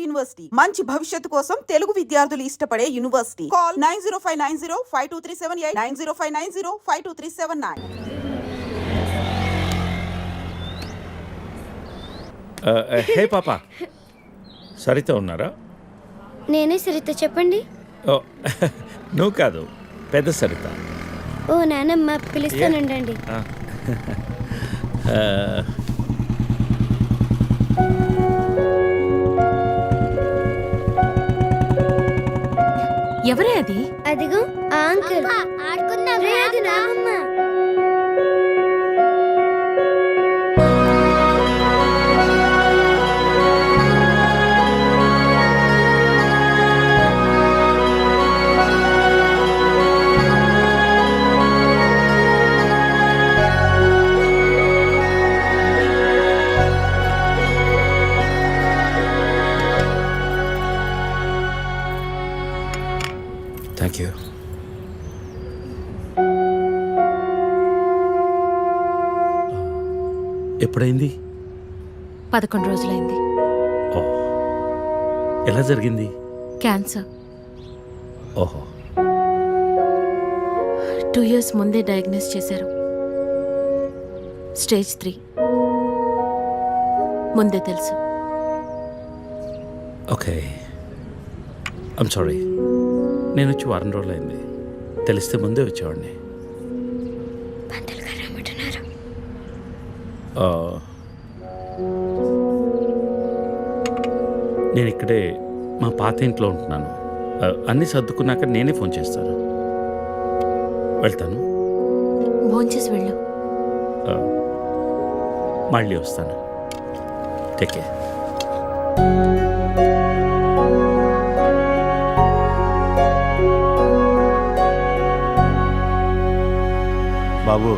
University మంచి భవిష్యత్తు కోసం తెలుగు విద్యార్థులు ఇష్టపడే యూనివర్సిటీ. కాల్ 9059052378 9059052379. హే పాప, సరిత ఉన్నారా? నేనే సరిత, చెప్పండి. ఓ నువ్వు కాదు, పెద్ద సరిత. ఓ నానమ్మ, పిలుస్తానండి. ఎవరే అది? అదిగో ఆ అంకుల్. రే, అది నానమ్మ. Thank you. ఎప్పుడైంది? 11 రోజులైంది. ఓ, ఎలా జరిగింది? క్యాన్సర్. ఓహో. 2 years ముందే డయాగ్నోస్ చేశారు. స్టేజ్ 3 ముందే తెలుసు. Okay, I'm sorry. నేను వచ్చి 1 రోజులు అయింది. తెలిస్తే ముందే వచ్చేవాడిని. నేను ఇక్కడే మా పాత ఇంట్లో ఉంటున్నాను. అన్నీ సర్దుకున్నాక నేనే ఫోన్ చేస్తాను. వెళ్తాను. భోంచేసి వెళ్ళు. మళ్ళీ వస్తాను. Take care. బాబు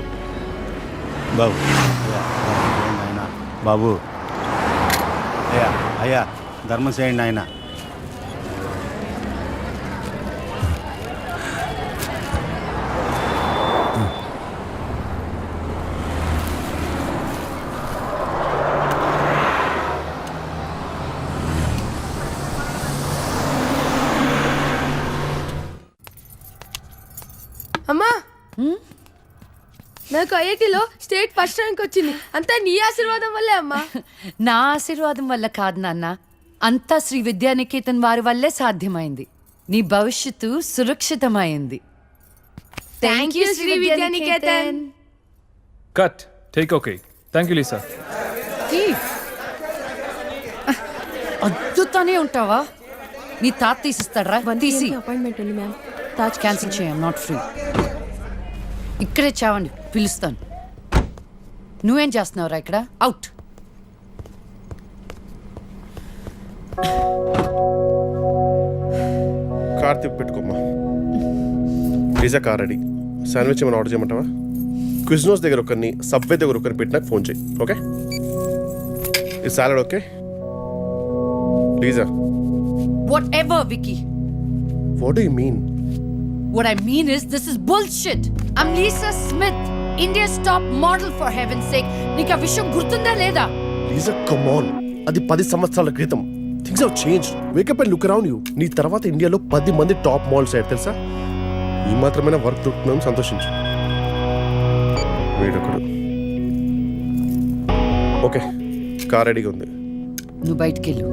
బాబు ఆయన బాబు, అయ్యా అయ్యా ధర్మం చేయండి ఆయన. అమ్మా, నాకు ఐఐటీలో స్టేట్ ఫస్ట్ ర్యాంక్ వచ్చింది. అంతా నీ ఆశీర్వాదం వల్లే అమ్మా. నా ఆశీర్వాదం వల్ల కాదు నాన్న, అంతా శ్రీ విద్యానికేతన్ వారి వల్లే సాధ్యమైంది. నీ భవిష్యత్తు సురక్షితమైంది. Thank you Shri Vidyanikethan. Cut. Take okay. Thank you Lisa. అద్దుతానే ఉంటావా? నీ తాత తీసిస్తాడరా? తీసి అపాయింట్మెంట్ ఉంది మ్యామ్. తాజ్ క్యాన్సిల్ చేయం, నాట్ ఫ్రీ. ఇక్కడే చావండి, పిలుస్తాను. నువ్వేం చేస్తున్నావురా ఇక్కడ? అవుట్. కార్ తిప్పి పెట్టుకోమ్మా. Pizza car ready. శాండ్విచ్ ఏమైనా ఆర్డర్ చేయమంటావా? క్విజ్నోస్ దగ్గర ఒకరిని, సబ్వే దగ్గర ఒకరిని పెట్టినాక ఫోన్ చేయి. ఓకే? ఈ salad okay? Pizza. Whatever, Vicky. What do you mean? What I mean is, this is bullshit. I'm Lisa Smith, India's top model, for heaven's sake. నీకు ఆ విషయం గుర్తుందా లేదా? లీజా, కమ్ ఆన్. అది 10 సంవత్సరాల క్రితం. Things have changed. Wake up and look around you. నీ తర్వాత ఇండియాలో 10 మంది టాప్ మోడల్స్ అయ్యారు తెలుసా? ఈ మాత్రమైనా వర్క్ దొరుకుతుందని సంతోషించు. వీడొకడు. ఓకే, కార్ రెడీగా ఉంది. నువ్వు బయటికెళ్ళు.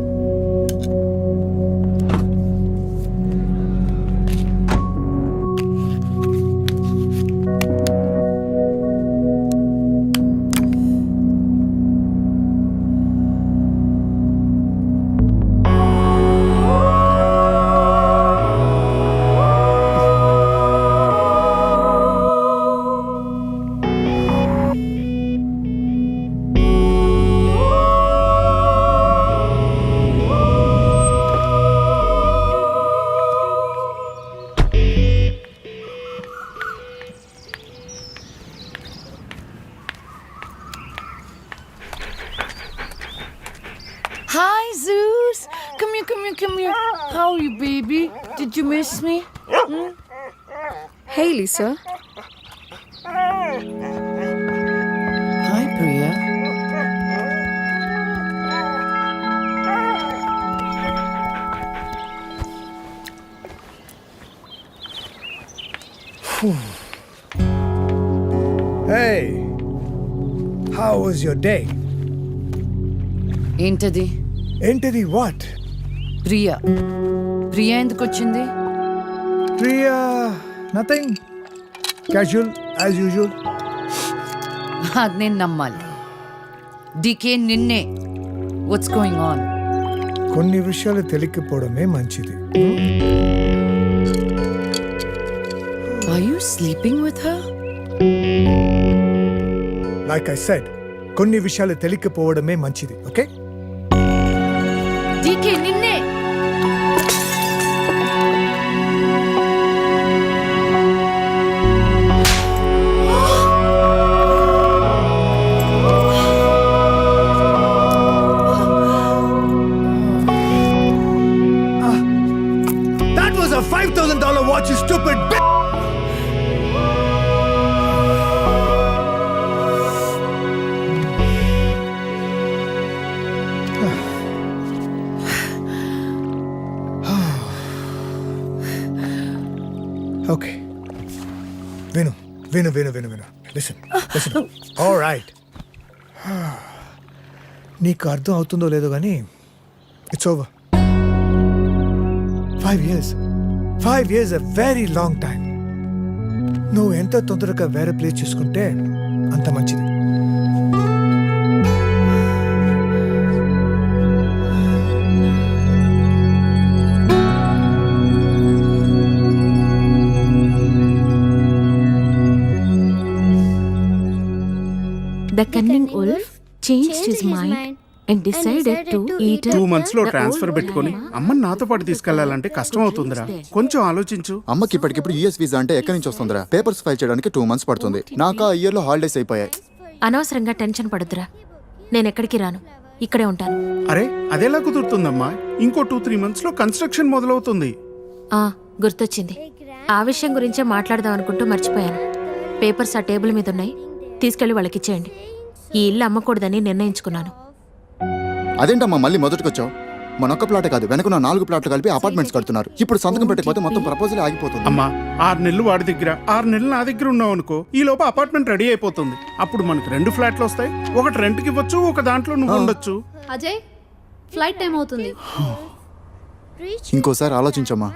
Hi, Zeus. Come here. How are you, baby? Did you miss me? Hey, Lisa. Hi, Priya. Hey, how was your day? ఏంటది? Entity what? ప్రియా. ప్రియా ఎందుకు వచ్చింది? Priya, nothing. Casual, as usual. అది నేను నమ్మాలి. డీకే నిన్నే. What's going on? కొన్ని విషయాలు తెలియకపోవడమే మంచిది. Are you sleeping with her? Like I said, కొన్ని విషయాలు తెలియకపోవడమే మంచిది, ఓకే? డీకే నిన్నే. That was a $5,000 watch, you stupid bitch! Okay. Vinu. Listen. All right. నీకు అర్థం అవుతుందో లేదో కానీ it's over. 5 years. 5 years a very long time. నువ్వు ఎంత తొందరగా వేరే ప్లేస్ చూసుకుంటే అంత మంచిది. The cunning wolf changed his mind and decided to eat 2 months లో the ట్రాన్స్ఫర్ old పెట్టుకొని grandma. అమ్మని నాతో పాటు తీసుకెళ్లాలంటే కష్టం అవుతుందిరా. కొంచెం ఆలోచించు. అమ్మకి ఇప్పటికిప్పుడు యూఎస్ వీసా అంటే ఎక్కడి నుంచి వస్తుందిరా? పేపర్స్ ఫైల్ చేయడానికి 2 months పడుతుంది. నాకు ఆ ఇయర్ లో హాలిడేస్ అయిపోయాయి. అనవసరంగా టెన్షన్ పడొద్దురా. నేను ఎక్కడికి రాను, ఇక్కడే ఉంటాను. అరే అదెలా కుదురుతుందమ్మా? ఇంకో 2-3 months లో కన్స్ట్రక్షన్ మొదలవుతుంది. గుర్తొచ్చింది. ఆ విషయం గురించే మాట్లాడదాం అనుకుంటూ మర్చిపోయాను. పేపర్స్ ఆ టేబుల్ మీద ఉన్నాయి, తీసుకెళ్లి వాళ్ళకి ఇచ్చేయండి. ఈ ఇల్లు అమ్మకూడదని నిర్ణయించుకున్నాను. అదేంటమ్మా మళ్ళీ మొదటికొచ్చావు? మనొక్క ప్లాటే కాదు, వెనక 4 ప్లాట్లు కలిపి అపార్ట్మెంట్స్ కడుతున్నారు. ఇప్పుడు సంతకం పెట్టకపోతే మొత్తం ప్రపోజల్ ఆగిపోతుంది. అమ్మా 6 నెలలు వాడి దగ్గర 6 నెలలు నా దగ్గర ఉన్నావు అనుకో, ఈ లోపు అపార్ట్మెంట్ రెడీ అయిపోతుంది. అప్పుడు మనకు 2 ఫ్లాట్లు వస్తాయి. ఒకటి రెంట్కి ఇవ్వచ్చు, ఒక దాంట్లో నువ్వు ఉండొచ్చు. అజయ్, ఫ్లైట్ టైం అవుతుంది. ఇంకోసారి ఆలోచించమ్మా.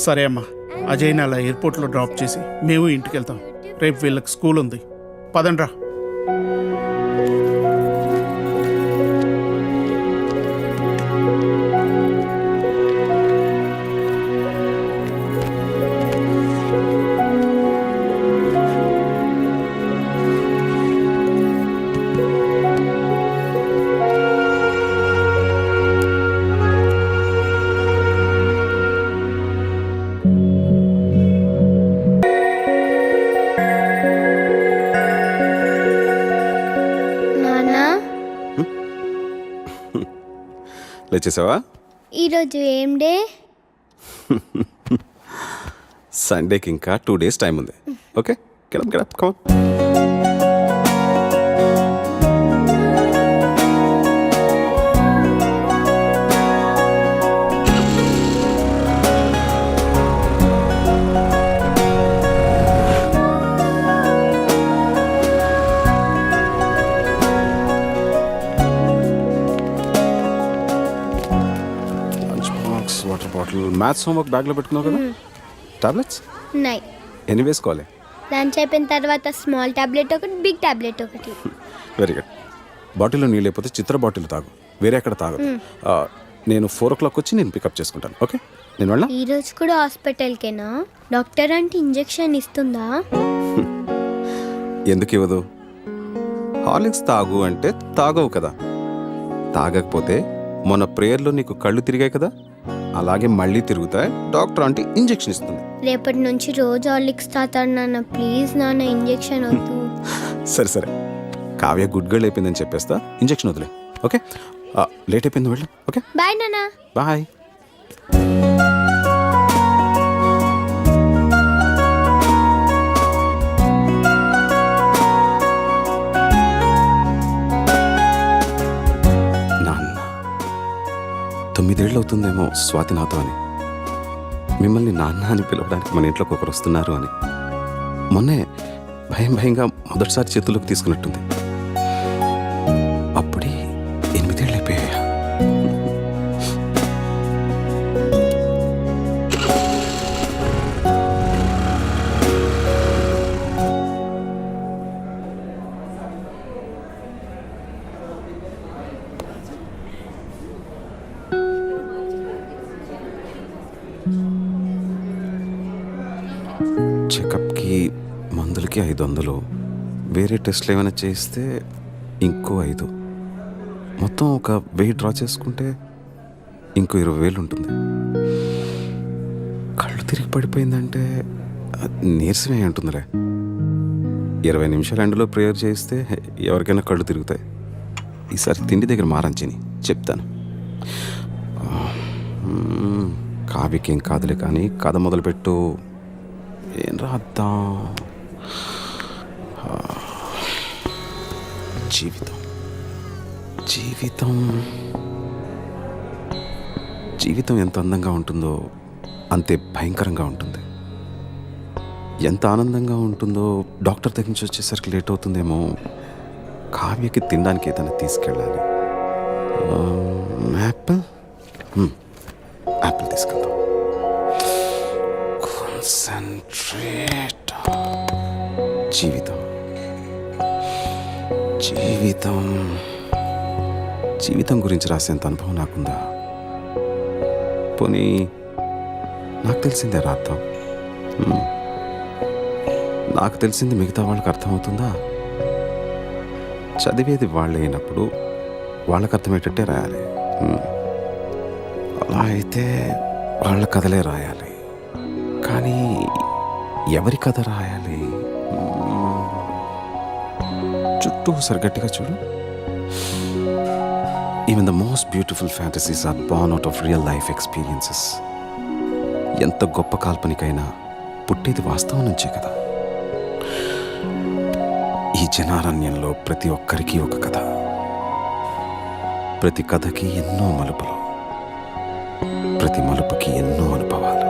సరే అమ్మా, అజయ్ని అలా ఎయిర్పోర్ట్లో డ్రాప్ చేసి మేము ఇంటికి వెళ్తాం. రేపు వీళ్ళకి స్కూల్ ఉంది. పదండ్రా. లేచేసావా? ఈరోజు ఏం డే? సండేకి ఇంకా 2 days టైం ఉంది. Okay, getup come. Water bottle, maths homework బ్యాగ్లో పెట్టుకున్నావు కదా. టాబ్లెట్స్ ఉన్నాయి. ఎన్ని వేసుకోవాలి? లంచ్ అయిపోయిన తర్వాత స్మాల్ టాబ్లెట్ ఒకటి, బిగ్ టాబ్లెట్ ఒకటి. Very good. బాటిల్లో నీళ్ళు లేకపోతే చిత్ర బాటిల్ తాగు, వేరే ఎక్కడ తాగదు. నేను 4 o'clock వచ్చి నేను పికప్ చేసుకుంటాను. ఓకే, నేను వెళ్ళా. ఈ రోజు కూడా హాస్పిటల్కేనా? డాక్టర్ అంటే ఇంజెక్షన్ ఇస్తుందా? ఎందుకు ఇవ్వదు? హార్లిక్స్ తాగు అంటే తాగవు కదా. తాగకపోతే మొన్న ప్రేయర్లో నీకు కళ్ళు తిరిగాయి కదా, అలాగే మళ్ళీ తిరుగుతాయి. డాక్టర్ అంటే ఇంజెక్షన్ ఇస్తుంది. రేపటి నుంచి రోజు హార్లిక్స్ తాతాడు నాన్న. ప్లీజ్ నాన్న, ఇంజెక్షన్ వద్దు. సరే కావ్య గుడ్ గర్ల్ అయిపోయిందని చెప్పేస్తా, ఇంజెక్షన్ వదిలే. ఓకే, లేట్ అయిపోయింది, వెళ్ళు. ఓకే బాయ్ నాన్న. బాయ్. 8 ఏళ్ళు అవుతుందేమో స్వాతి నాతో అని. మిమ్మల్ని నాన్న అని పిలవడానికి మన ఇంట్లోకి ఒకరు వస్తున్నారు అని. మొన్నే భయంగా మొదటిసారి చేతుల్లోకి తీసుకున్నట్టుంది. అప్పుడే 8 ఏళ్ళు అయిపోయాయా? చెకప్కి మందులకి 500, వేరే టెస్ట్లు ఏమైనా చేస్తే ఇంకో 5, మొత్తం ఒక 1000 డ్రా చేసుకుంటే ఇంకో 20,000 ఉంటుంది. కళ్ళు తిరిగి పడిపోయిందంటే నీరసమే ఉంటుందిలే. 20 నిమిషాలు ఎండలో ప్రేయర్ చేస్తే ఎవరికైనా కళ్ళు తిరుగుతాయి. ఈసారి తిండి దగ్గర మారంచిని చెప్తాను. కావ్యకేం కాదులే కానీ కథ మొదలుపెట్టు. ఏం రాద్దాం? జీవితం జీవితం జీవితం ఎంత అందంగా ఉంటుందో అంతే భయంకరంగా ఉంటుంది. ఎంత ఆనందంగా ఉంటుందో డాక్టర్ దగ్గర నుంచి వచ్చేసరికి లేట్ అవుతుందేమో. కావ్యకి తినడానికి ఏదైనా తీసుకెళ్ళాలి. యాపిల్ యాపిల్ తీసుకెళ్దాం. కాన్సంట్రేట్. జీవితం జీవితం జీవితం గురించి రాసేంత అనుభవం నాకుందా? పోనీ నాకు తెలిసిందే రాద్దాం. నాకు తెలిసింది మిగతా వాళ్ళకి అర్థమవుతుందా? చదివేది వాళ్ళే అయినప్పుడు వాళ్ళకి అర్థమయ్యేటట్టే రాయాలి. అలా అయితే వాళ్ళ కథలే రాయాలి. కానీ ఎవరి కథ రాయాలి? చుట్టూ ఒకసారి గట్టిగా చూడు. Even the most beautiful fantasies are born out of real life experiences. ఎంత గొప్ప కాల్పనికైనా పుట్టేది వాస్తవం నుంచే కదా. ఈ జనారణ్యంలో ప్రతి ఒక్కరికి ఒక కథ, ప్రతి కథకి ఎన్నో మలుపులు, ప్రతి మలుపుకి ఎన్నో అనుభవాలు.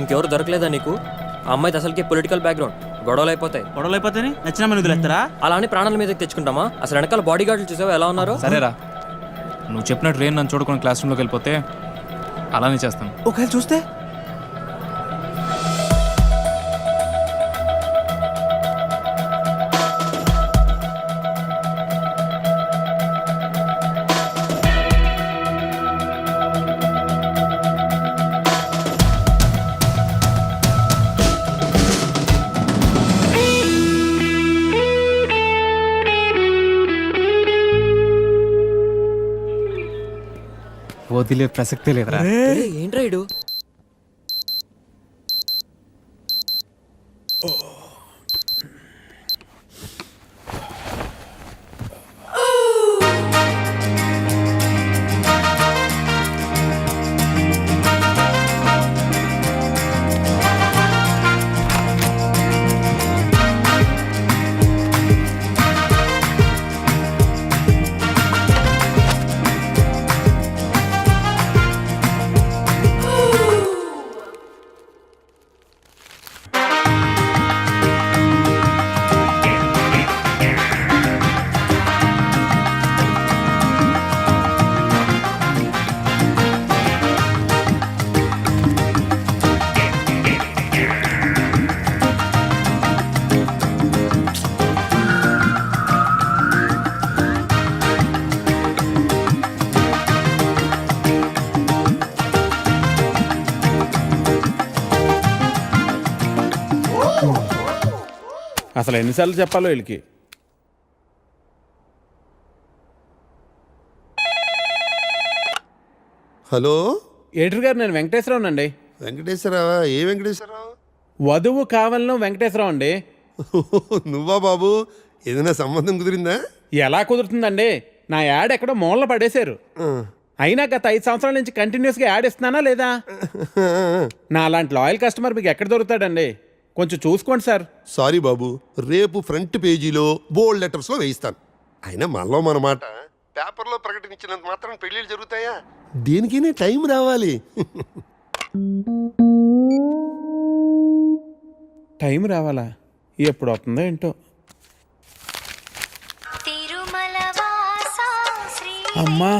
ఇంకెవరు దొరకలేదా నీకు? ఆ అమ్మాయిది అసలుకి పొలిటికల్ బ్యాక్గ్రౌండ్, గొడవలు అయిపోతాయి. గొడవలు అయిపోతే నచ్చిన మీద వదిలేస్తారా? అలా అని ప్రాణాల మీదకి తెచ్చుకుంటామా? అసలు వెనకాల బాడీ గార్డులు చూసావా ఎలా ఉన్నారో? సరేరా, నువ్వు చెప్పినట్టు రేన్ నన్ను చూడకుండా క్లాస్ రూమ్లోకి వెళ్ళిపోతే అలానే చేస్తాను. ఒకవేళ చూస్తే వదిలే ప్రసక్తే లేదురా. ఏంట్రా ఇడు? అసలు ఎన్నిసార్లు చెప్పాలో వీళ్ళకి. హలో ఎడిటర్ గారు, నేను వెంకటేశ్వరరావు అండి. వెంకటేశ్వరరావా? ఏ వెంకటేశ్వరరావు? వధువు కావాలను వెంకటేశ్వరరావు అండి. నువ్వా బాబు? ఏదైనా సంబంధం కుదిరిందా? ఎలా కుదురుతుందండి? నా యాడ్ ఎక్కడో మూలన పడేశారు. అయినా గత 5 సంవత్సరాల నుంచి కంటిన్యూస్గా యాడ్ ఇస్తున్నానా లేదా? నా అలాంటి లాయల్ కస్టమర్ మీకు ఎక్కడ దొరుకుతాడండి? కొంచెం చూసుకోండి సార్. సారీ బాబు, రేపు ఫ్రంట్ పేజీలో బోల్డ్ లెటర్స్లో వేయిస్తాను. అయినా మనలో మన మాట పేపర్లో ప్రకటించినంత మాత్రం పెళ్ళిళ్ళు జరుగుతాయా? దేనికైనా టైం రావాలి. టైం రావాలా? ఎప్పుడు వస్తుందో ఏంటో. అమ్మా,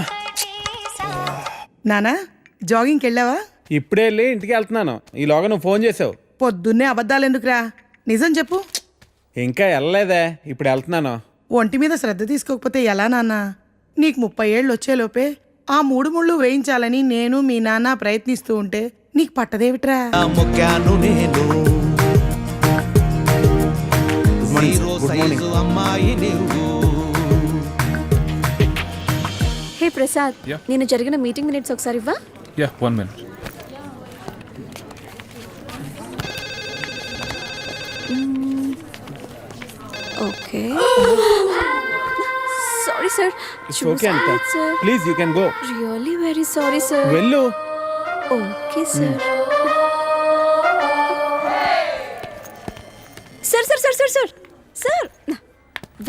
నానా జాగింగ్కి వెళ్ళావా? ఇప్పుడే వెళ్ళి ఇంటికి వెళ్తున్నాను. ఈలోగా నువ్వు ఫోన్ చేసావు. పొద్దున్నే అబద్ధాలు ఎందుకురా, నిజం చెప్పు. ఇంకా వెళ్ళలేదే, ఇప్పుడు వెళ్తున్నాను. ఒంటి మీద శ్రద్ధ తీసుకోకపోతే ఎలా నాన్న? నీకు 30 ఏళ్ళు వచ్చేలోపే ఆ 3 ముళ్ళు వేయించాలని నేను మీ నాన్న ప్రయత్నిస్తూ ఉంటే నీకు పట్టదేవిట్రా? హే ప్రసాద్, నేను జరిగిన మీటింగ్ మినిట్స్ ఒకసారి ఇవ్వా? Yeah, 1 minute. Okay. Sorry sir. It's okay అంట. Please you can go. Really very sorry sir. వెళ్ళు. Okay sir. Sir sir sir sir sir sir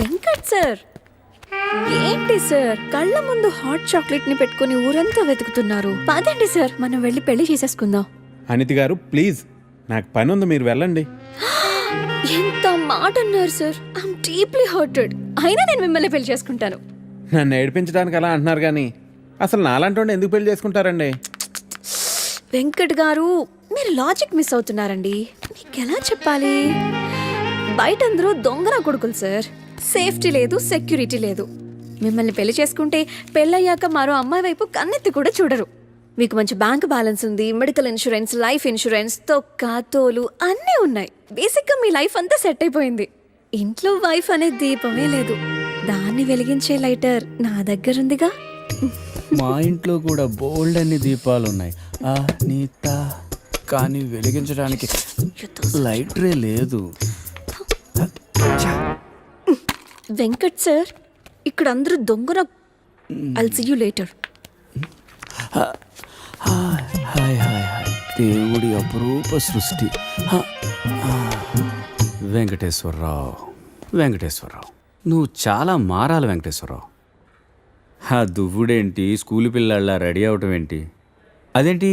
Venkat sir, ఏంటి సార్ కళ్ళ ముందు హాట్ చాక్లెట్ ని పెట్టుకుని ఊరంతా వెతుకుతున్నారు? పదండి సార్, మనం వెళ్ళి పెళ్లి చేసేసుకుందాం. అనితి గారు ప్లీజ్, నాకు పని ఉంది, మీరు వెళ్ళండి. ఎంత మాట అన్నారు సార్. I'm deeply hurted. అయినా నేను మిమ్మల్ని పెళ్లి చేసుకుంటాను. నన్ను ఏడిపించడానికి అలా అంటున్నారు కానీ అసలు నాలాంటి వాడిని ఎందుకు పెళ్లి చేసుకుంటారండి? వెంకట్ గారు, మీరు లాజిక్ మిస్ అవుతున్నారండి. మీకు ఎలా చెప్పాలి? బయట అందరూ దొంగన కొడుకులు సార్. సేఫ్టీ లేదు, సెక్యూరిటీ లేదు. మిమ్మల్ని పెళ్లి చేసుకుంటే పెళ్ళయ్యాక మరో అమ్మాయి వైపు కన్నెత్తి కూడా చూడరు. మీకు మంచి బ్యాంక్ బ్యాలెన్స్ ఉంది, మెడికల్ ఇన్సూరెన్స్, లైఫ్ ఇన్సూరెన్స్, తొక్క తోలు అన్నీ ఉన్నాయి. బేసిక్గా మీ లైఫ్ అంతా సెట్ అయిపోయింది. ఇంట్లో వైఫ్ అనే దీపమే లేదు, దాన్ని వెలిగించే లైటర్ నా దగ్గర ఉందిగా. మా ఇంట్లో కూడా బోల్డ్ అన్ని దీపాలు ఉన్నాయి నీత, కానీ వెలిగించడానికి లైటరే లేదు. వెంకట్ సార్, ఇక్కడ అందరూ దొంగన. I'll see you later. Hi hi hi, దేవుడి అపురూప సృష్టి. వెంకటేశ్వరరావు, వెంకటేశ్వరరావు, నువ్వు చాలా మారాలి వెంకటేశ్వరరావు. ఆ దువ్వుడేంటి, స్కూల్ పిల్లల్లా రెడీ అవటం ఏంటి? అదేంటి